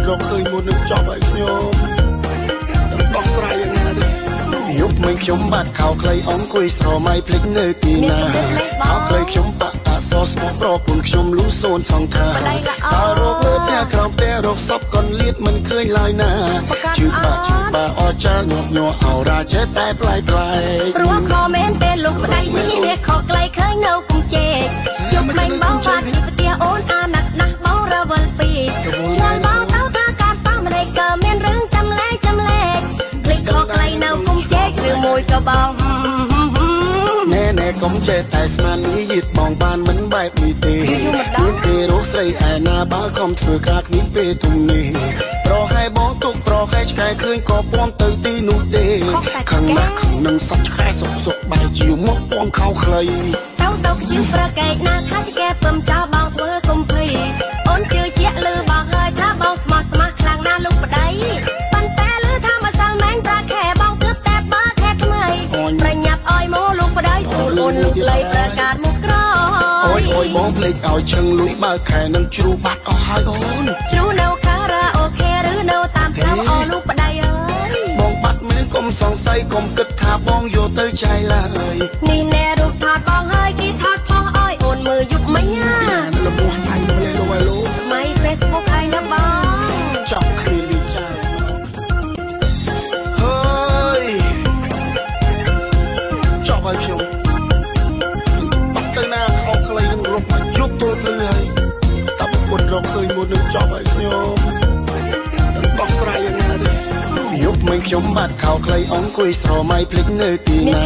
រកឃើញមុននឹងចប់ឲ្យខ្ញុំដោះស្រាយយ៉ាងណាទេយប់មិនខ្ញុំបាត់ខោខ្លីអង្គុយស្រមៃភ្លេចនៅទីណាខោខ្លីខ្ញុំបាក់តាសស្មោះប្រពន្ធខ្ញុំលូសូនសងថាតើរកលើផ្ទះក្រោមផ្ទះរកសពកនលៀតមិនឃើញឡើយណាជឿបាអចាញាប់ញ័រអោរាចេះតែប្លែកព្រោះខមមែនទេលោកប្តីនេះខកខ្លីឃើញនៅគុំជែកយប់មិនបងបាត់ពីផ្ទះអូនអាណិតណាស់បងរវល់ពីឆ្លងបងទៅថាការសាមណេរក៏មានរឿងចាំលែកភ្លេចខកខ្លីនៅគុំជែកឬមួយក៏បងណែកុំចេះតែស្មាននេះយឺតបងបានមិនបែបនេះទេមានទេរស់ស្រីឯណាបើខំធ្វើការគ្មានពេលទំនេរប្រហែលបងទុកប្រហែលឆ្កែឃើញក៏ពំទៅទីនោះទេខាងណាខាងនឹងសក់ឆ្កែសុកបែរជាមកពំខោខ្លីទៅជាប្រកែកណាថាឆ្កែពំចោលបងធ្វើកុំភ័យអូនជឿជាក់លឺបងហើយថាបងស្មោះខ្លាំងណាស់លោកប្តីប៉ុន្តែលឺថាម្សិលមិញតាខែបងគឹបតែបើខែថ្មីប្រញាប់អោយមកលោកប្តីស្រួលអូនលោកលៃប្រកាសមកក្រអូយបងភ្លេចឲ្យឈឹងលុយបើខែនឹងជ្រូបាត់អស់ហើយអូនជ្រូនៅការ៉ាអូខេឬនៅតាមផ្លូវអូលោកប្តីអើយបងបាត់មានកុំសង្ស័យកុំគិតថាបងយកទៅចែកឡើយនេះណែរូបថតបងហើយគេថតផងអោយអូនមើលយប់មិញណាលំអស់ថៃទៅលេលោកស្មៃ Facebook ហើយណាបងចង់គ្នាលីចាហើយចប់ហើយខ្ញុំបាត់ទៅណាខោខ្លីនឹងរត់មកយប់ទល់ព្រឺហើយតាប្រពន្ធរកឃើញមុននឹងចប់ហើយខ្ញុំដោះស្រាយយ៉ាងណាទេយប់មិនខ្ញុំបាត់ខោខ្លីអង្គុយស្រមៃភ្លេចនៅទីណា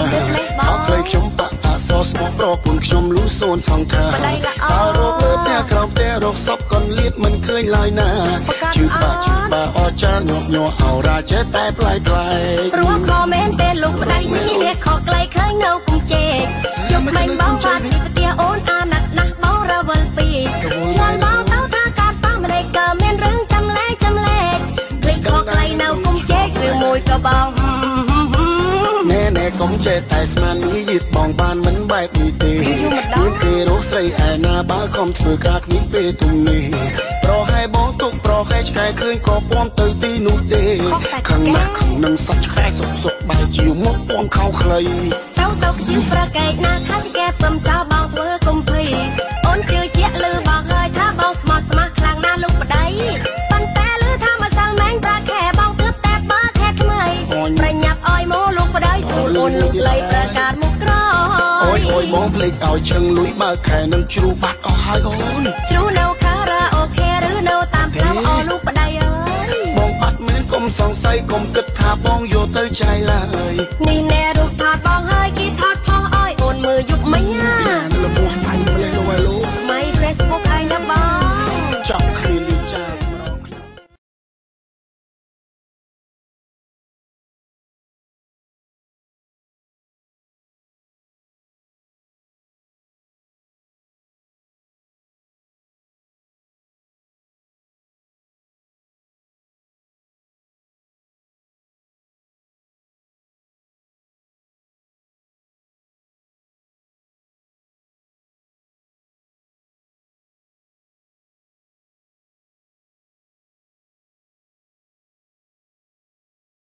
ខោខ្លីខ្ញុំបាក់តាសស្មោះប្រពន្ធខ្ញុំលូសូនសងថាតើរកលើផ្ទះក្រោមផ្ទះរកសពកនលៀតមិនឃើញឡើយណាជឿបាអចាញាប់ញ័រអោរាចេះតែប្លែកព្រោះខមែនទេលោកប្តីនេះខកខ្លីឃើញនៅគុំជែកយប់មិនបងបាត់ពីផ្ទះអូនអាណិតណាស់បងរវល់ពីឆ្លងបងទៅថាការសាមណេរក៏មានរឿងចាំលែកភ្លេចខកខ្លីនៅគុំជែកឬមួយក៏បងណែកុំចេះតែស្មាននេះយឺតបងបានមិនបែបនេះទេមានទេរស់ស្រីឯណាបើខំធ្វើការគ្មានពេលទំនេរប្រហែលបងទុកប្រហែលឆ្កែឃើញក៏ពំទៅទីនោះទេខាងណាខាងនឹងសក់ឆ្កែសុកបែរជាមកពំខោខ្លីទៅជាប្រកែកណាថាឆ្កែពំចោលបងធ្វើកុំភ័យអូនជឿជាក់លឺបងហើយថាបងស្មោះខ្លាំងណាស់លោកប្តីប៉ុន្តែលឺថាម្សិលមិញតាខែបងគឹបតែបើខែថ្មីប្រញាប់អោយមកលោកប្តីស្រួលអូនលោកលៃប្រកាសមកក្រអូយបងភ្លេចឲ្យឈឹងលុយបើខែនឹងជ្រូបាត់អស់ហើយអូនជ្រូនៅការ៉ាអូខេឬនៅតាមផ្លូវអូលោកប្តីអើយបងបាត់មានកុំសង្ស័យកុំគិតថាបងយកទៅចែកឡើ